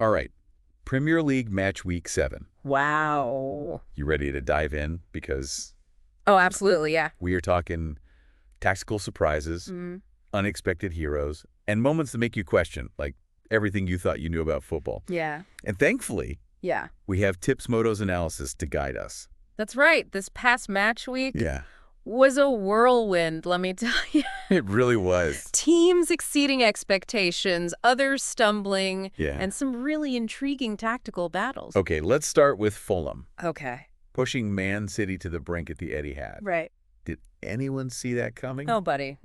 All right. Premier League match week 7. Wow. You ready to dive in? Because Oh, absolutely, yeah. we are talking tactical surprises, unexpected heroes, and moments that make you question, like everything you thought you knew about football. Yeah. And thankfully, Yeah. we have Tips Moto's analysis to guide us. That's right. This past match week Yeah, was a whirlwind, let me tell you. it really was. Teams exceeding expectations, others stumbling, Yeah. and some really intriguing tactical battles. Okay, let's start with Fulham, Okay. pushing Man City to the brink at the Etihad. Right. Did anyone see that coming? Nobody.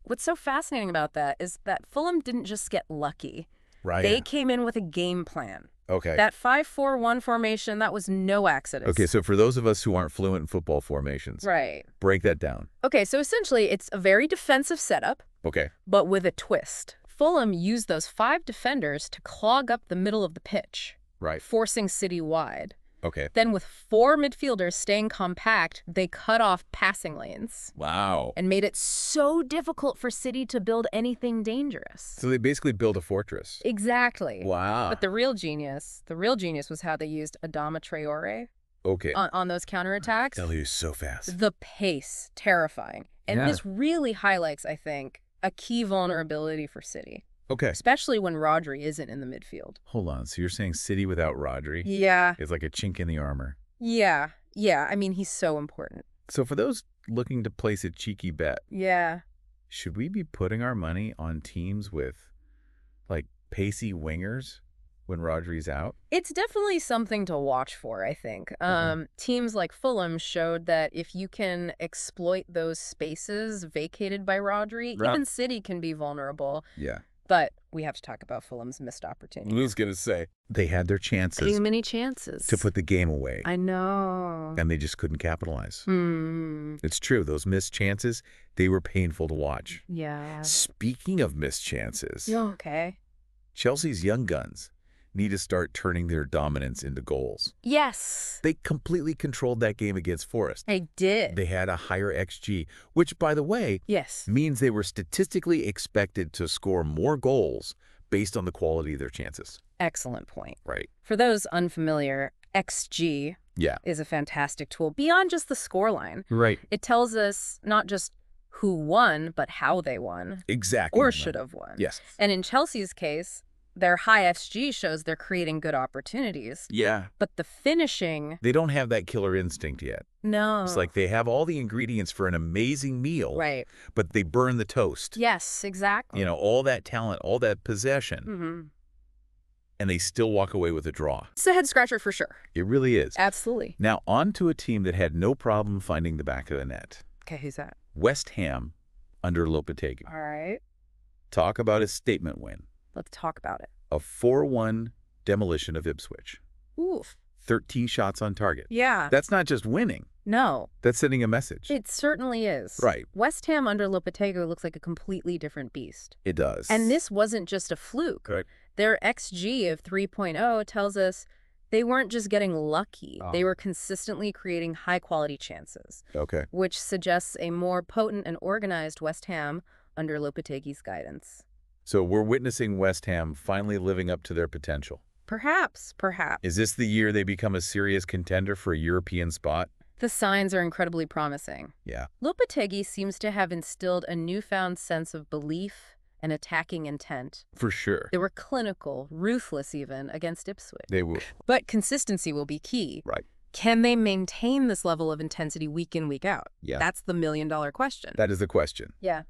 What's so fascinating about that is that Fulham didn't just get lucky. Right. They came in with a game plan. Okay. That 5-4-1 formation, that was no accident. Okay, so for those of us who aren't fluent in football formations, Right. break that down. Okay, so essentially it's a very defensive setup, Okay. but with a twist. Fulham used those 5 defenders to clog up the middle of the pitch, Right. forcing City wide. Okay. Then with 4 midfielders staying compact, they cut off passing lanes Wow. and made it so difficult for City to build anything dangerous. So they basically built a fortress. Exactly. Wow. But the real genius was how they used Adama Traore Okay. on those counterattacks. Hell, he was so fast. The pace, terrifying. And Yeah. this really highlights, I think, a key vulnerability for City, Okay. especially when Rodri isn't in the midfield. Hold on. So you're saying City without Rodri Yeah. is like a chink in the armor. Yeah. I mean, he's so important. So for those looking to place a cheeky bet, Yeah. should we be putting our money on teams with, like, pacey wingers when Rodri's out? It's definitely something to watch for, I think. Teams like Fulham showed that if you can exploit those spaces vacated by Rodri, Right. even City can be vulnerable. Yeah. But we have to talk about Fulham's missed opportunity. I was going to say. They had their chances Too many chances. to put the game away, I know. and they just couldn't capitalize. Hmm. It's true. Those missed chances, they were painful to watch. Yeah. Speaking of missed chances, Okay. Chelsea's young guns need to start turning their dominance into goals. Yes. They completely controlled that game against Forest. I did. They had a higher XG, which, by the way, Yes. means they were statistically expected to score more goals based on the quality of their chances. Excellent point. Right. For those unfamiliar, XG Yeah. is a fantastic tool beyond just the scoreline. Right. It tells us not just who won, but how they won. Exactly. Or should have won. Yes. And in Chelsea's case, their high XG shows they're creating good opportunities. Yeah. But the finishing, They don't have that killer instinct yet. no. It's like they have all the ingredients for an amazing meal, Right. but they burn the toast. Yes, exactly. You know, all that talent, all that possession, Mm-hmm. and they still walk away with a draw. It's a head scratcher for sure. It really is. Absolutely. Now, on to a team that had no problem finding the back of the net. Okay, who's that? West Ham under Lopetegui. All right. Talk about a statement win. Let's talk about it. A 4-1 demolition of Ipswich. Oof. 13 shots on target. Yeah. That's not just winning. No. That's sending a message. It certainly is. Right. West Ham under Lopetegui looks like a completely different beast. It does. And this wasn't just a fluke. Right. Their XG of 3.0 tells us they weren't just getting lucky. Oh. They were consistently creating high-quality chances, Okay. which suggests a more potent and organized West Ham under Lopetegui's guidance. So we're witnessing West Ham finally living up to their potential. Perhaps. Is this the year they become a serious contender for a European spot? The signs are incredibly promising. Yeah. Lopetegui seems to have instilled a newfound sense of belief and attacking intent. For sure. They were clinical, ruthless even, against Ipswich. They will. But consistency will be key. Right. Can they maintain this level of intensity week in, week out? Yeah. That's the million-dollar question. That is the question. Yeah.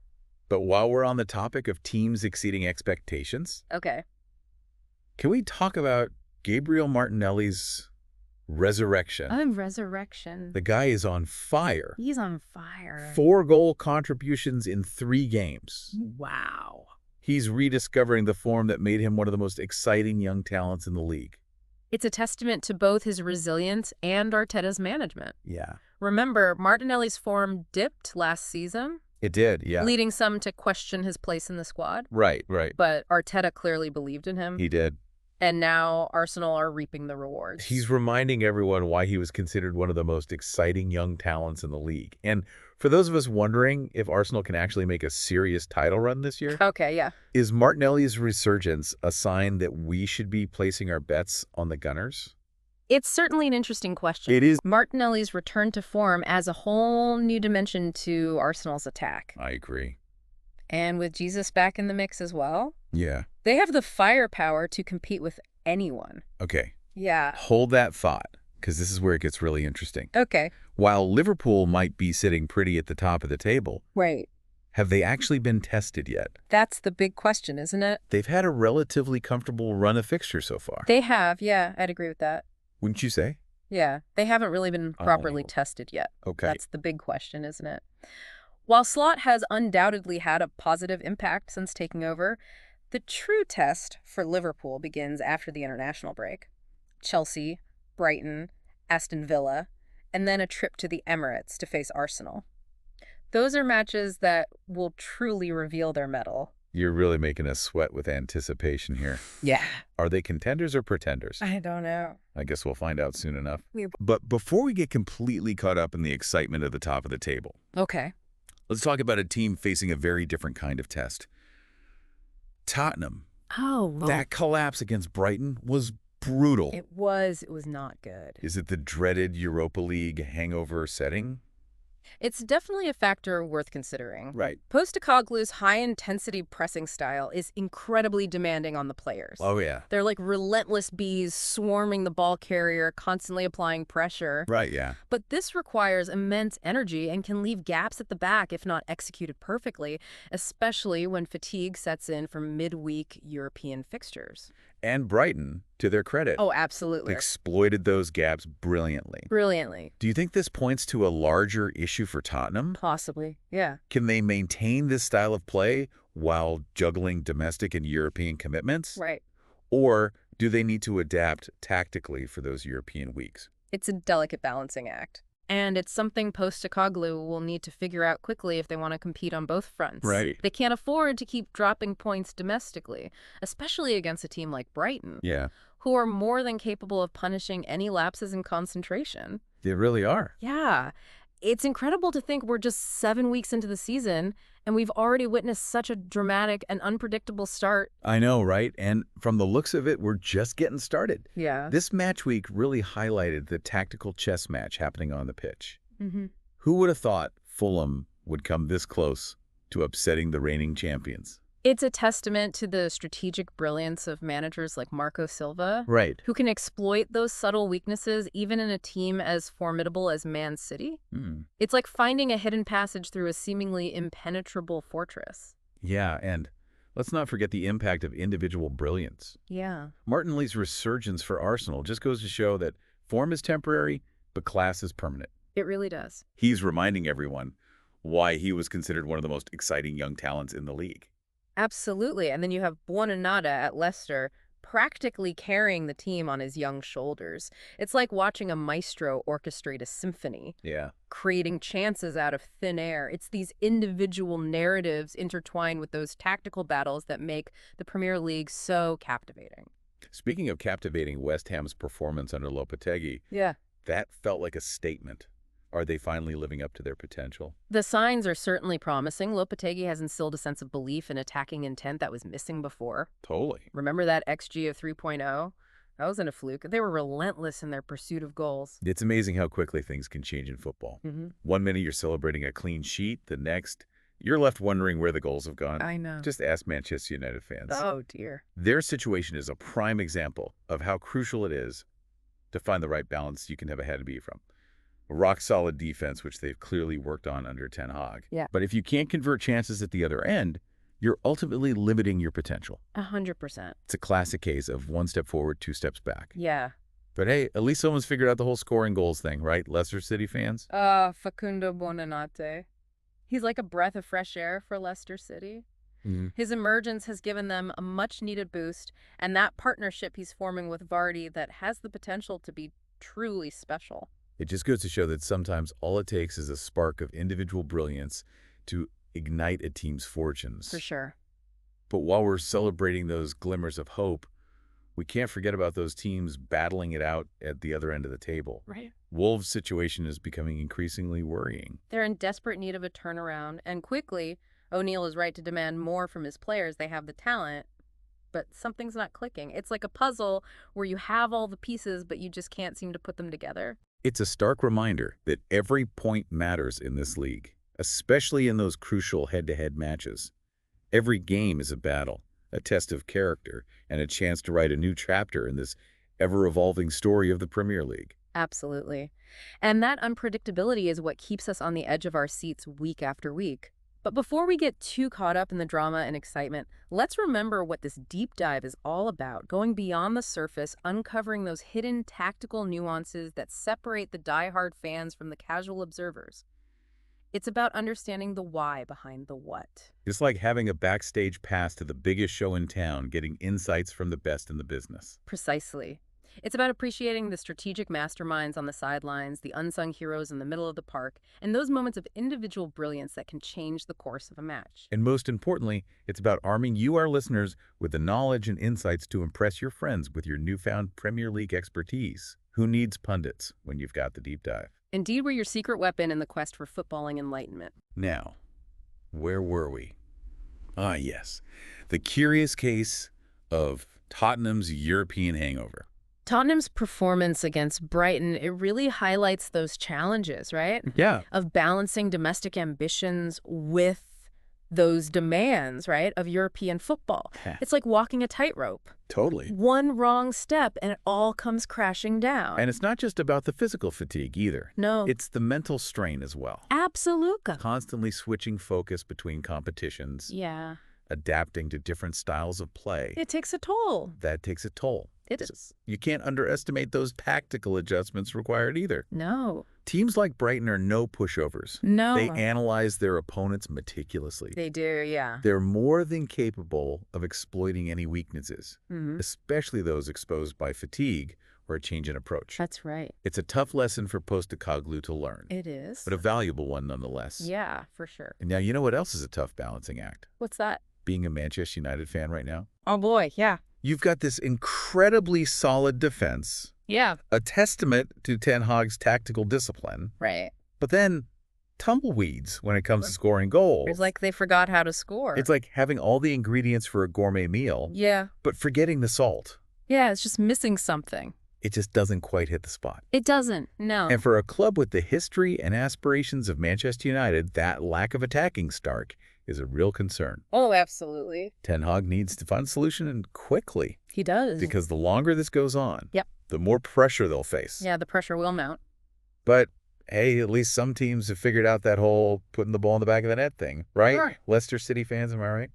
But while we're on the topic of teams exceeding expectations, Okay. can we talk about Gabriel Martinelli's resurrection? Resurrection. The guy is on fire. He's on fire. 4 goal contributions in 3 games. Wow. He's rediscovering the form that made him one of the most exciting young talents in the league. It's a testament to both his resilience and Arteta's management. Yeah. Remember, Martinelli's form dipped last season, It did, yeah. leading some to question his place in the squad. Right. But Arteta clearly believed in him. He did. And now Arsenal are reaping the rewards. He's reminding everyone why he was considered one of the most exciting young talents in the league. And for those of us wondering if Arsenal can actually make a serious title run this year, Okay, yeah. is Martinelli's resurgence a sign that we should be placing our bets on the Gunners? It's certainly an interesting question. It is. Martinelli's return to form adds a whole new dimension to Arsenal's attack. I agree. And with Jesus back in the mix as well, Yeah. they have the firepower to compete with anyone. Okay. Yeah. Hold that thought, because this is where it gets really interesting. Okay. While Liverpool might be sitting pretty at the top of the table, Right. have they actually been tested yet? That's the big question, isn't it? They've had a relatively comfortable run of fixtures so far. They have, yeah, I'd agree with that. Wouldn't you say? Yeah, they haven't really been properly Oh. tested yet. Okay. That's the big question, isn't it? While Slot has undoubtedly had a positive impact since taking over, the true test for Liverpool begins after the international break. Chelsea, Brighton, Aston Villa, and then a trip to the Emirates to face Arsenal. Those are matches that will truly reveal their mettle. You're really making us sweat with anticipation here. Yeah. Are they contenders or pretenders? I don't know. I guess we'll find out soon enough. We- But before we get completely caught up in the excitement of the top of the table, Okay. let's talk about a team facing a very different kind of test. Tottenham. Oh, That collapse against Brighton was brutal. It was not good. Is it the dreaded Europa League hangover setting? It's definitely a factor worth considering. Right. Postecoglou's high-intensity pressing style is incredibly demanding on the players. Oh, yeah. They're like relentless bees swarming the ball carrier, constantly applying pressure. Right, yeah. But this requires immense energy and can leave gaps at the back if not executed perfectly, especially when fatigue sets in for midweek European fixtures. And Brighton, to their credit, Oh, absolutely. exploited those gaps brilliantly. Brilliantly. Do you think this points to a larger issue for Tottenham? Possibly, yeah. Can they maintain this style of play while juggling domestic and European commitments? Right. Or do they need to adapt tactically for those European weeks? It's a delicate balancing act. And it's something Postecoglou will need to figure out quickly if they want to compete on both fronts. Right. They can't afford to keep dropping points domestically, especially against a team like Brighton, Yeah, who are more than capable of punishing any lapses in concentration. they really are. Yeah. It's incredible to think we're just 7 weeks into the season, and we've already witnessed such a dramatic and unpredictable start. I know, right? And from the looks of it, we're just getting started. Yeah. This match week really highlighted the tactical chess match happening on the pitch. Mm-hmm. Who would have thought Fulham would come this close to upsetting the reigning champions? It's a testament to the strategic brilliance of managers like Marco Silva, Right. who can exploit those subtle weaknesses even in a team as formidable as Man City. It's like finding a hidden passage through a seemingly impenetrable fortress. Yeah, and let's not forget the impact of individual brilliance. Yeah. Martinelli's resurgence for Arsenal just goes to show that form is temporary, but class is permanent. It really does. He's reminding everyone why he was considered one of the most exciting young talents in the league. Absolutely. And then you have Buonanotte at Leicester practically carrying the team on his young shoulders. It's like watching a maestro orchestrate a symphony, Yeah. creating chances out of thin air. It's these individual narratives intertwined with those tactical battles that make the Premier League so captivating. Speaking of captivating, West Ham's performance under Lopetegui, Yeah. that felt like a statement. Are they finally living up to their potential? The signs are certainly promising. Lopetegui has instilled a sense of belief and attacking intent that was missing before. Totally. Remember that XG of 3.0? That wasn't a fluke. They were relentless in their pursuit of goals. It's amazing how quickly things can change in football. Mm-hmm. 1 minute you're celebrating a clean sheet, the next, you're left wondering where the goals have gone. I know. Just ask Manchester United fans. Oh, dear. Their situation is a prime example of how crucial it is to find the right balance you can have a head to be from. A rock-solid defense, which they've clearly worked on under Ten Hag. Yeah. But if you can't convert chances at the other end, you're ultimately limiting your potential. 100%. It's a classic case of 1 step forward, 2 steps back. Yeah. But hey, at least someone's figured out the whole scoring goals thing, right? Leicester City fans? Facundo Buonanotte. He's like a breath of fresh air for Leicester City. His emergence has given them a much-needed boost, and that partnership he's forming with Vardy that has the potential to be truly special. It just goes to show that sometimes all it takes is a spark of individual brilliance to ignite a team's fortunes. For sure. But while we're celebrating those glimmers of hope, We can't forget about those teams battling it out at the other end of the table. Right. Wolves' situation is becoming increasingly worrying. They're in desperate need of a turnaround, and quickly, O'Neill is right to demand more from his players. They have the talent, but something's not clicking. It's like a puzzle where you have all the pieces, but you just can't seem to put them together. It's a stark reminder that every point matters in this league, especially in those crucial head-to-head matches. Every game is a battle, a test of character, and a chance to write a new chapter in this ever-evolving story of the Premier League. Absolutely. And that unpredictability is what keeps us on the edge of our seats week after week. But before we get too caught up in the drama and excitement, let's remember what this deep dive is all about, going beyond the surface, uncovering those hidden tactical nuances that separate the diehard fans from the casual observers. It's about understanding the why behind the what. It's like having a backstage pass to the biggest show in town, getting insights from the best in the business. Precisely. It's about appreciating the strategic masterminds on the sidelines, the unsung heroes in the middle of the park, and those moments of individual brilliance that can change the course of a match. And most importantly, it's about arming you, our listeners, with the knowledge and insights to impress your friends with your newfound Premier League expertise. Who needs pundits when you've got the deep dive? Indeed, we're your secret weapon in the quest for footballing enlightenment. Now, where were we? Ah, yes. The curious case of Tottenham's European hangover. Tottenham's performance against Brighton, it really highlights those challenges, right? Yeah. Of balancing domestic ambitions with those demands, right, of European football. It's like walking a tightrope. Totally. One wrong step and it all comes crashing down. And it's not just about the physical fatigue either. No. It's the mental strain as well. Absolutely. Constantly switching focus between competitions. Yeah. Adapting to different styles of play. It takes a toll. That takes a toll. It is. You can't underestimate those tactical adjustments required either. No. Teams like Brighton are no pushovers. No. They analyze their opponents meticulously. They do, yeah. They're more than capable of exploiting any weaknesses, Mm-hmm. especially those exposed by fatigue or a change in approach. That's right. It's a tough lesson for Postecoglou to learn, It is. but a valuable one nonetheless. Yeah, for sure. And now you know what else is a tough balancing act? What's that? Being a Manchester United fan right now. Oh, boy, yeah. You've got this incredibly solid defense, Yeah. a testament to Ten Hag's tactical discipline, Right. but then tumbleweeds when it comes to scoring goals. It's like they forgot how to score. It's like having all the ingredients for a gourmet meal, Yeah. but forgetting the salt. Yeah, it's just missing something. It just doesn't quite hit the spot. It doesn't, no. And for a club with the history and aspirations of Manchester United, that lack of attacking spark is a real concern. Oh, absolutely. Ten Hag needs to find a solution, and quickly, He does. because the longer this goes on, Yep. the more pressure they'll face. Yeah, the pressure will mount. But hey, at least some teams have figured out that whole putting the ball in the back of the net thing, right? Sure. Leicester City fans, am I right?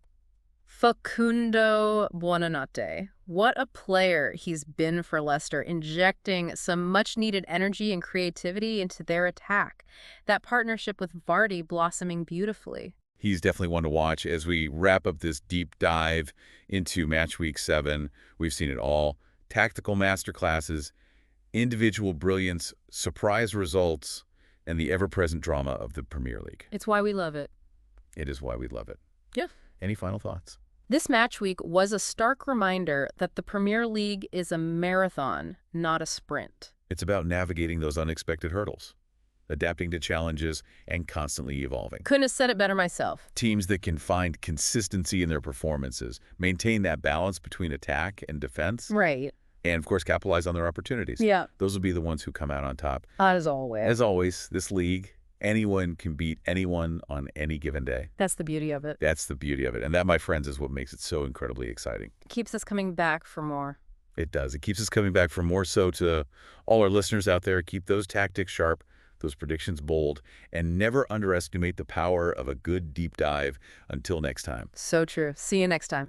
Facundo Buonanotte. What a player he's been for Leicester, injecting some much-needed energy and creativity into their attack. That partnership with Vardy blossoming beautifully. He's definitely one to watch as we wrap up this deep dive into Matchweek 7. We've seen it all. Tactical masterclasses, individual brilliance, surprise results, and the ever-present drama of the Premier League. It's why we love it. It is why we love it. Yeah. Any final thoughts? This match week was a stark reminder that the Premier League is a marathon, not a sprint. It's about navigating those unexpected hurdles, adapting to challenges, and constantly evolving. Couldn't have said it better myself. Teams that can find consistency in their performances, maintain that balance between attack and defense, Right. and of course capitalize on their opportunities. Yeah. Those will be the ones who come out on top. As always. As always, this league, anyone can beat anyone on any given day. That's the beauty of it. That's the beauty of it. And that, my friends, is what makes it so incredibly exciting. Keeps us coming back for more. It does. It keeps us coming back for more. So to all our listeners out there, keep those tactics sharp, those predictions bold, and never underestimate the power of a good deep dive. Until next time. So true. See you next time.